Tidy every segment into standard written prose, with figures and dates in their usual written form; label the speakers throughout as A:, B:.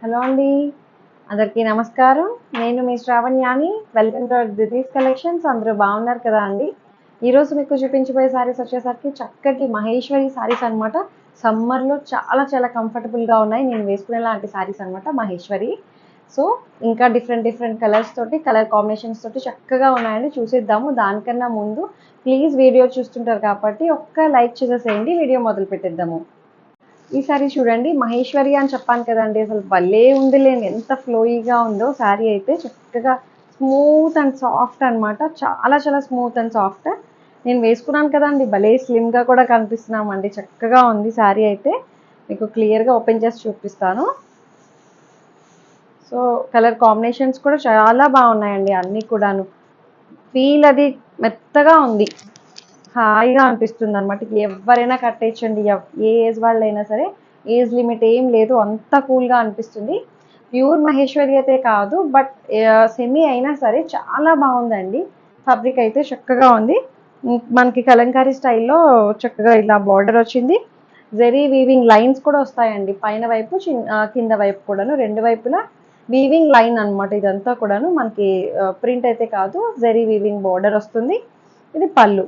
A: Hello అండి, అందరికీ నమస్కారం. నేను మీ శ్రావణ్యాని. Welcome to Didi's collections. అందరూ బాగున్నారు కదా అండి. ఈరోజు మీకు చూపించబోయే శారీస్ వచ్చేసరికి చక్కటి మహేశ్వరి శారీస్ అనమాట. సమ్మర్లో చాలా చాలా కంఫర్టబుల్గా ఉన్నాయి. నేను వేసుకునే లాంటి శారీస్ అనమాట మహేశ్వరి. సో ఇంకా డిఫరెంట్ కలర్స్ తోటి, కలర్ కాంబినేషన్స్ తోటి చక్కగా ఉన్నాయండి. చూసేద్దాము. దానికన్నా ముందు ప్లీజ్ వీడియో చూస్తుంటారు కాబట్టి ఒక్క లైక్ చేసేసేయండి. వీడియో మొదలు పెట్టేద్దాము. ఈ సారీ చూడండి, మహేశ్వరి అని చెప్పాను కదండి, అసలు భలే ఉందిలేండి. ఎంత ఫ్లోయిగా ఉందో శారీ అయితే. చక్కగా స్మూత్ అండ్ సాఫ్ట్ అనమాట. చాలా చాలా స్మూత్ అండ్ సాఫ్ట్. నేను వేసుకున్నాను కదండి, భలే స్లిమ్గా కూడా కనిపిస్తున్నామండి. చక్కగా ఉంది శారీ అయితే. మీకు క్లియర్గా ఓపెన్ చేసి చూపిస్తాను. సో కలర్ కాంబినేషన్స్ కూడా చాలా బాగున్నాయండి. అన్నీ కూడాను ఫీల్ అది మెత్తగా ఉంది. హాయిగా అనిపిస్తుంది అనమాట. ఎవరైనా కట్టేయచ్చండి, ఏ ఏజ్ వాళ్ళైనా సరే. ఏజ్ లిమిట్ ఏం లేదు, అంత కూల్గా అనిపిస్తుంది. ప్యూర్ మహేశ్వరి అయితే కాదు, బట్ సెమీ అయినా సరే చాలా బాగుందండి. ఫ్యాబ్రిక్ అయితే చక్కగా ఉంది. మనకి కలంకారీ స్టైల్లో చక్కగా ఇలా బార్డర్ వచ్చింది. జెరీ వీవింగ్ లైన్స్ కూడా వస్తాయండి, పైన వైపు కింద వైపు కూడాను, రెండు వైపులా వీవింగ్ లైన్ అనమాట. ఇదంతా కూడాను మనకి ప్రింట్ అయితే కాదు, జెరీ వీవింగ్ బార్డర్ వస్తుంది. ఇది పళ్ళు.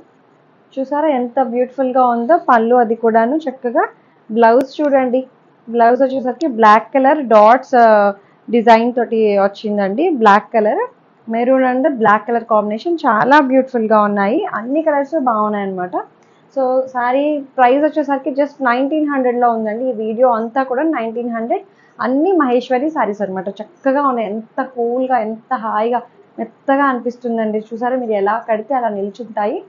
A: చూసారా ఎంత బ్యూటిఫుల్గా ఉందో పళ్ళు. అది కూడాను చక్కగా. బ్లౌజ్ చూడండి, బ్లౌజ్ వచ్చేసరికి బ్లాక్ కలర్ డాట్స్ డిజైన్ తోటి వచ్చిందండి. Black colour, maroon and black colour combination చాలా బ్యూటిఫుల్గా ఉన్నాయి. అన్ని కలర్స్ బాగున్నాయి అనమాట. సో శారీ ప్రైస్ వచ్చేసరికి జస్ట్ 1900లో ఉందండి. ఈ వీడియో అంతా కూడా 1900. అన్ని మహేశ్వరి శారీస్ అనమాట. చక్కగా ఉన్నాయి. ఎంత కూల్గా, ఎంత హాయిగా, మెత్తగా అనిపిస్తుందండి. చూసారా, మీరు ఎలా కడితే అలా నిల్చుంటాయి.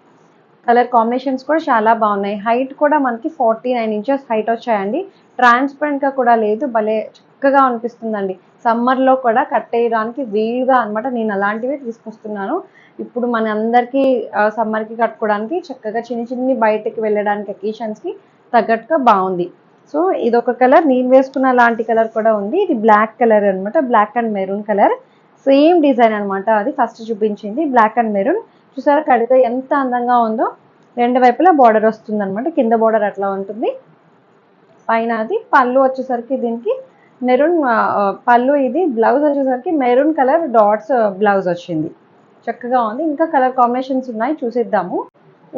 A: కలర్ కాంబినేషన్స్ కూడా చాలా బాగున్నాయి. హైట్ కూడా మనకి 49 ఇంచెస్ హైట్ వచ్చాయండి. ట్రాన్స్పరెంట్గా కూడా లేదు, భలే చక్కగా అనిపిస్తుందండి. సమ్మర్లో కూడా కట్టేయడానికి వీలుగా అనమాట. నేను అలాంటివి తీసుకొస్తున్నాను. ఇప్పుడు మన అందరికీ సమ్మర్కి కట్టుకోవడానికి చక్కగా, చిన్ని బయటకి వెళ్ళడానికి అకేషన్స్కి తగ్గట్టుగా బాగుంది. సో ఇదొక కలర్. నేను వేసుకున్న లాంటి కలర్ కూడా ఉంది. ఇది బ్లాక్ కలర్ అనమాట. Black and maroon colour, same design అనమాట. అది ఫస్ట్ చూపించింది బ్లాక్ అండ్ మెరూన్. చూసారా కడితే ఎంత అందంగా ఉందో. రెండు వైపులా బార్డర్ వస్తుంది అనమాట. కింద బార్డర్ అట్లా ఉంటుంది, పైన అది. పళ్ళు వచ్చేసరికి దీనికి మెరూన్ పళ్ళు. ఇది బ్లౌజ్ వచ్చేసరికి మెరూన్ కలర్ డాట్స్ బ్లౌజ్ వచ్చింది. చక్కగా ఉంది. ఇంకా కలర్ కాంబినేషన్స్ ఉన్నాయి, చూసేద్దాము.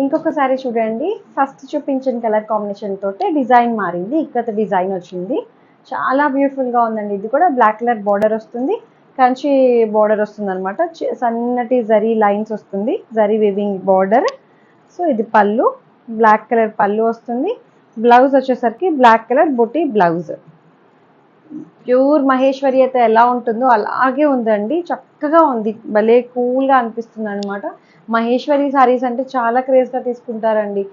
A: ఇంకొక సారీ చూడండి, ఫస్ట్ చూపించిన కలర్ కాంబినేషన్ తోటే డిజైన్ మారింది. ఇక్కత డిజైన్ వచ్చింది. చాలా బ్యూటిఫుల్గా ఉందండి. ఇది కూడా బ్లాక్ కలర్ బార్డర్ వస్తుంది, కంచి బార్డర్ వస్తుంది అనమాట. సన్నటి జరీ లైన్స్ వస్తుంది, జరీ వీవింగ్ బార్డర్. సో ఇది పళ్ళు, బ్లాక్ కలర్ పళ్ళు వస్తుంది. బ్లౌజ్ వచ్చేసరికి బ్లాక్ కలర్ బుటీ బ్లౌజ్. ప్యూర్ మహేశ్వరి అయితే ఎలా ఉంటుందో అలాగే ఉందండి. చక్కగా ఉంది, భలే కూల్గా అనిపిస్తుంది అనమాట. మహేశ్వరి శారీస్ అంటే చాలా క్రేజ్గా తీసుకుంటారండి.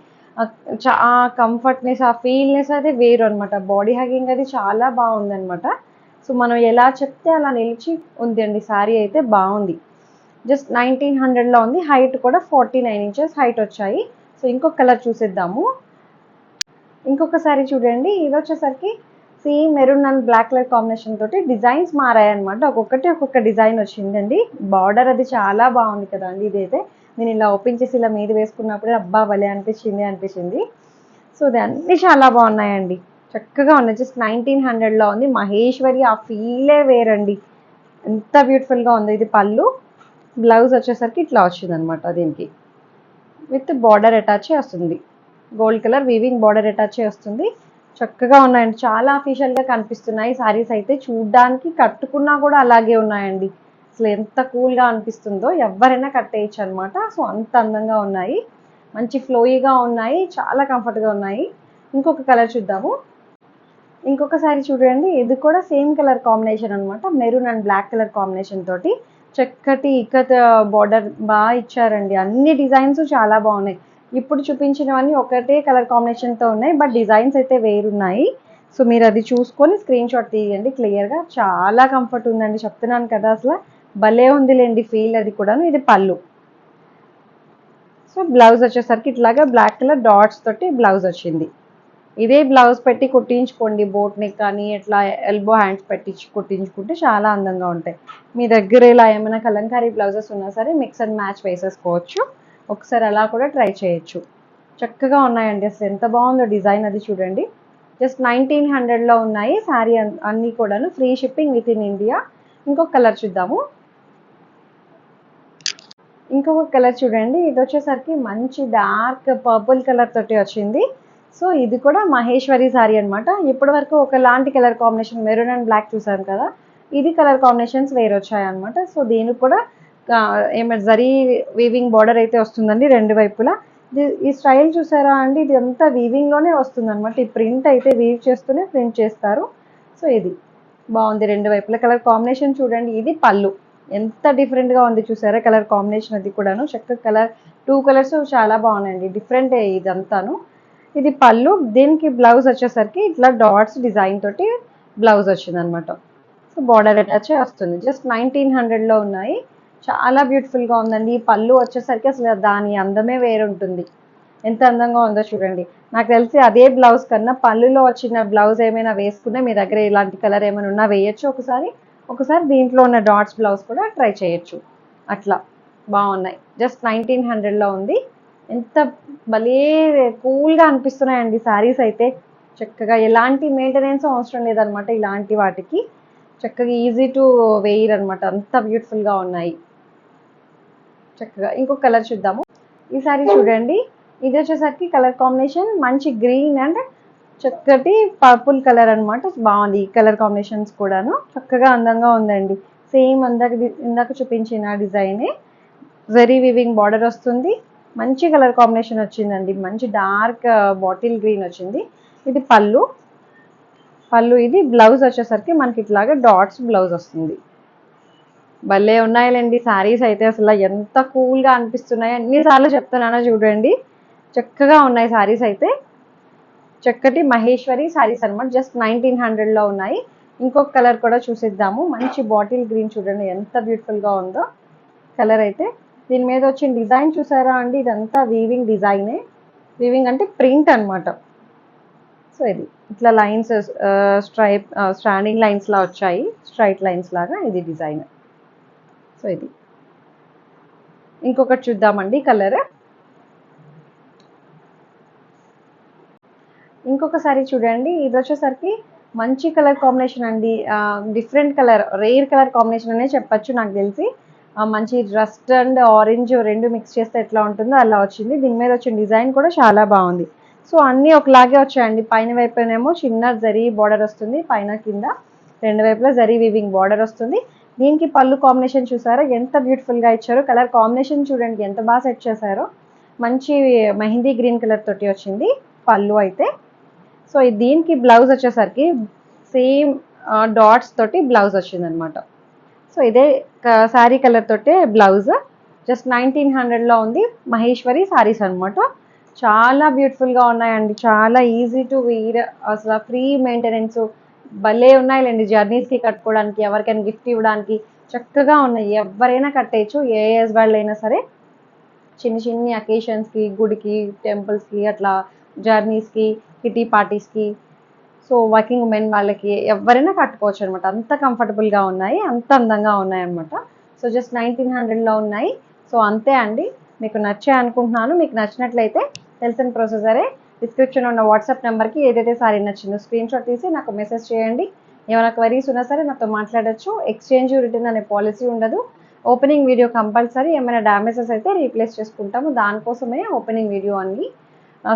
A: ఆ కంఫర్ట్నెస్, ఆ ఫీల్నెస్ అయితే వేరు అనమాట. బాడీ హగింగ్ అది చాలా బాగుందనమాట. సో మనం ఎలా చెప్తే అలా నిలిచి ఉంది అండి. శారీ అయితే బాగుంది. జస్ట్ 1900లో ఉంది. హైట్ కూడా 49 ఇంచెస్ హైట్ వచ్చాయి. సో ఇంకొక కలర్ చూసేద్దాము. ఇంకొక సారీ చూడండి, ఇది వచ్చేసరికి same maroon and black colour combination తోటి డిజైన్స్ మారాయి అనమాట. ఒక్కొక్క డిజైన్ వచ్చిందండి. బార్డర్ అది చాలా బాగుంది కదా అండి. ఇదైతే నేను ఇలా ఓపెన్ చేసి ఇలా మీద వేసుకున్నప్పుడే అబ్బా భలే అనిపించింది. సో ఇది అన్నీ చాలా బాగున్నాయండి. చక్కగా ఉన్నాయి. జస్ట్ 1900లో ఉంది. మహేశ్వరి ఆ ఫీలే వేరండి. ఎంత బ్యూటిఫుల్గా ఉంది. ఇది పళ్ళు. బ్లౌజ్ వచ్చేసరికి ఇట్లా వచ్చింది అనమాట. దీనికి విత్ బార్డర్ అటాచ్ వస్తుంది. Gold colour weaving border attach వస్తుంది. చక్కగా ఉన్నాయండి. చాలా అఫీషియల్గా కనిపిస్తున్నాయి శారీస్ అయితే. చూడ్డానికి కట్టుకున్నా కూడా అలాగే ఉన్నాయండి. అసలు ఎంత కూల్గా అనిపిస్తుందో. ఎవరైనా కట్టేయచ్చు అనమాట. సో అంత అందంగా ఉన్నాయి, మంచి ఫ్లోయిగా ఉన్నాయి, చాలా కంఫర్ట్గా ఉన్నాయి. ఇంకొక కలర్ చూద్దాము. ఇంకొక సారీ చూడండి, ఇది కూడా సేమ్ కలర్ కాంబినేషన్ అనమాట. Maroon and black colour combination తోటి చక్కటి ఇక్కత్ బార్డర్ బాగా ఇచ్చారండి. అన్ని డిజైన్స్ చాలా బాగున్నాయి. ఇప్పుడు చూపించినవన్నీ ఒకటే కలర్ కాంబినేషన్తో ఉన్నాయి, బట్ డిజైన్స్ అయితే వేరున్నాయి. సో మీరు అది చూసుకొని స్క్రీన్ షాట్ తీయండి క్లియర్గా. చాలా కంఫర్ట్ ఉందండి, చెప్తున్నాను కదా. అసలు భలే ఉందిలేండి ఫీల్. అది కూడాను. ఇది పళ్ళు. సో బ్లౌజ్ వచ్చేసరికి ఇట్లాగా బ్లాక్ కలర్ డాట్స్ తోటి బ్లౌజ్ వచ్చింది. ఇదే బ్లౌజ్ పెట్టి కుట్టించుకోండి, బోట్ నెక్ కానీ ఇట్లా ఎల్బో హ్యాండ్స్ పెట్టి కుట్టించుకుంటే చాలా అందంగా ఉంటాయి. మీ దగ్గర ఇలా ఏమైనా కలంకారీ బ్లౌజెస్ ఉన్నా సరే మిక్స్ అండ్ మ్యాచ్ వేసేసుకోవచ్చు. ఒకసారి అలా కూడా ట్రై చేయొచ్చు. చక్కగా ఉన్నాయండి. అసలు ఎంత బాగుందో డిజైన్ అది చూడండి. జస్ట్ 1900లో ఉన్నాయి శారీ అన్నీ కూడాను, free shipping with in India. ఇంకొక కలర్ చూద్దాము. ఇంకొక కలర్ చూడండి, ఇది వచ్చేసరికి మంచి డార్క్ పర్పుల్ కలర్ తోటి వచ్చింది. సో ఇది కూడా మహేశ్వరి శారీ అనమాట. ఇప్పటి వరకు ఒకలాంటి colour combination maroon and black చూసాం కదా, ఇది కలర్ కాంబినేషన్స్ వేరు వచ్చాయి అనమాట. సో దీనికి కూడా ఏమైనా జరీ వీవింగ్ బార్డర్ అయితే వస్తుందండి రెండు వైపులా. ఈ స్టైల్ చూసారా అండి, ఇది అంతా వీవింగ్లోనే వస్తుంది అనమాట. ఈ ప్రింట్ అయితే వీవ్ చేస్తూనే ప్రింట్ చేస్తారు. సో ఇది బాగుంది రెండు వైపులా. కలర్ కాంబినేషన్ చూడండి, ఇది పళ్ళు ఎంత డిఫరెంట్గా ఉంది చూసారా కలర్ కాంబినేషన్. అది కూడాను చక్కగా కలర్, టూ కలర్స్ చాలా బాగున్నాయండి, డిఫరెంట్ ఇదంతాను. ఇది పళ్ళు, దీనికి బ్లౌజ్ వచ్చేసరికి ఇట్లా డాట్స్ డిజైన్ తోటి బ్లౌజ్ వచ్చింది అనమాట. సో బార్డర్ అటాచ్ వస్తుంది. జస్ట్ 1900లో ఉన్నాయి. చాలా బ్యూటిఫుల్గా ఉందండి. ఈ పళ్ళు వచ్చేసరికి అసలు దాని అందమే వేరుంటుంది. ఎంత అందంగా ఉందో చూడండి. నాకు తెలిసి అదే బ్లౌజ్ కన్నా పళ్ళులో వచ్చిన బ్లౌజ్ ఏమైనా వేసుకున్నా మీ దగ్గర ఇలాంటి కలర్ ఏమైనా ఉన్నా వేయచ్చు ఒకసారి దీంట్లో ఉన్న డాట్స్ బ్లౌజ్ కూడా ట్రై చేయొచ్చు. అట్లా బాగున్నాయి. జస్ట్ 1900లో ఉంది. ఎంత భలే కూల్గా అనిపిస్తున్నాయండి శారీస్ అయితే. చక్కగా ఎలాంటి మెయింటెనెన్స్ అవసరం లేదనమాట. ఇలాంటి వాటికి చక్కగా ఈజీ టు వేయర్ అనమాట. అంత బ్యూటిఫుల్గా ఉన్నాయి. చక్కగా ఇంకొక కలర్ చూద్దాము. ఈ శారీ చూడండి, ఇది వచ్చేసరికి కలర్ కాంబినేషన్ మంచి గ్రీన్ అండ్ చక్కటి పర్పుల్ కలర్ అనమాట. బాగుంది ఈ కలర్ కాంబినేషన్స్ కూడాను. చక్కగా అందంగా ఉందండి. సేమ్ ఇందాక చూపించిన డిజైనే జరీ వివింగ్ బార్డర్ వస్తుంది. మంచి కలర్ కాంబినేషన్ వచ్చిందండి. మంచి డార్క్ బాటిల్ గ్రీన్ వచ్చింది. ఇది పళ్ళు. ఇది బ్లౌజ్ వచ్చేసరికి మనకి ఇట్లాగా డాట్స్ బ్లౌజ్ వస్తుంది. భలే ఉన్నాయిలేండి శారీస్ అయితే. అసలు ఎంత కూల్గా అనిపిస్తున్నాయి. ఎన్నిసార్లు చెప్తున్నానో చూడండి. చక్కగా ఉన్నాయి శారీస్ అయితే. చక్కటి మహేశ్వరి శారీస్ అనమాట. జస్ట్ 1900లో ఉన్నాయి. ఇంకొక కలర్ కూడా చూసిద్దాము. మంచి బాటిల్ గ్రీన్ చూడండి ఎంత బ్యూటిఫుల్గా ఉందో కలర్ అయితే. దీని మీద వచ్చిన డిజైన్ చూసారా అండి, ఇదంతా వీవింగ్ డిజైనే. వీవింగ్ అంటే ప్రింట్ అనమాట. సో ఇది ఇట్లా లైన్స్ స్టాండింగ్ లైన్స్ లా వచ్చాయి, స్ట్రైట్ లైన్స్ లాగా ఇది డిజైన్. సో ఇది ఇంకొకటి చూద్దామండి కలర్. ఇంకొకసారి చూడండి, ఇది వచ్చేసరికి మంచి కలర్ కాంబినేషన్ అండి. Different colour, rare colour combination అనే చెప్పచ్చు నాకు తెలిసి. మంచి రస్ట్ అండ్ ఆరెంజ్ రెండు మిక్స్ చేస్తే ఎట్లా ఉంటుందో అలా వచ్చింది. దీని మీద వచ్చిన డిజైన్ కూడా చాలా బాగుంది. సో అన్నీ ఒకలాగే వచ్చాయండి. పైన వైపునేమో చిన్న జరీ బార్డర్ వస్తుంది, పైన కింద రెండు వైపులా జరీ వీవింగ్ బార్డర్ వస్తుంది. దీనికి పళ్ళు కాంబినేషన్ చూసారా ఎంత బ్యూటిఫుల్గా ఇచ్చారో. కలర్ కాంబినేషన్ చూడండి ఎంత బాగా సెట్ చేశారో. మంచి మెహందీ గ్రీన్ కలర్ తోటి వచ్చింది పళ్ళు అయితే. సో దీనికి బ్లౌజ్ వచ్చేసరికి సేమ్ డాట్స్ తోటి బ్లౌజ్ వచ్చింది అనమాట. సో ఇదే శారీ కలర్ తోటే బ్లౌజ్. జస్ట్ 1900లో ఉంది. మహేశ్వరి శారీస్ అనమాట. చాలా బ్యూటిఫుల్గా ఉన్నాయండి. చాలా ఈజీ టు వేర్, అసలు ఫ్రీ మెయింటెనెన్స్. భలే ఉన్నాయిలేండి జర్నీస్కి కట్టుకోవడానికి, ఎవరికైనా గిఫ్ట్ ఇవ్వడానికి చక్కగా ఉన్నాయి. ఎవరైనా కట్టేయచ్చు, ఏ ఏజ్ వాళ్ళైనా సరే. చిన్ని అకేషన్స్కి, గుడికి, టెంపుల్స్కి, అట్లా జర్నీస్కి, కిటీ పార్టీస్కి, సో వర్కింగ్ ఉమెన్ వాళ్ళకి ఎవరైనా కట్టుకోవచ్చు అనమాట. అంత కంఫర్టబుల్గా ఉన్నాయి, అంత అందంగా ఉన్నాయి అనమాట. సో జస్ట్ 1900లో ఉన్నాయి. సో అంతే అండి. మీకు నచ్చే అనుకుంటున్నాను. మీకు నచ్చినట్లయితే తెలిసిన ప్రొసెసరే, డిస్క్రిప్షన్ ఉన్న వాట్సాప్ నెంబర్కి ఏదైతే సారీ నచ్చిందో స్క్రీన్ షాట్ తీసి నాకు మెసేజ్ చేయండి. ఏమైనా క్వరీస్ ఉన్నా సరే నాతో మాట్లాడచ్చు. ఎక్స్చేంజ్ రిటర్న్ అనే పాలసీ ఉండదు. Opening video compulsory. ఏమైనా డ్యామేజెస్ అయితే రీప్లేస్ చేసుకుంటాము. దానికోసమే ఓపెనింగ్ వీడియో అన్ని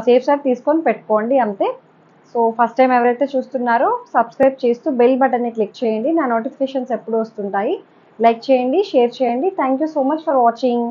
A: సేఫ్ సైడ్ తీసుకొని పెట్టుకోండి అంతే. సో ఫస్ట్ టైం ఎవరైతే చూస్తున్నారో సబ్స్క్రైబ్ చేస్తూ బెల్ బటన్ని క్లిక్ చేయండి. నా నోటిఫికేషన్స్ ఎప్పుడు వస్తుంటాయి. లైక్ చేయండి, షేర్ చేయండి. Thank you so much for watching.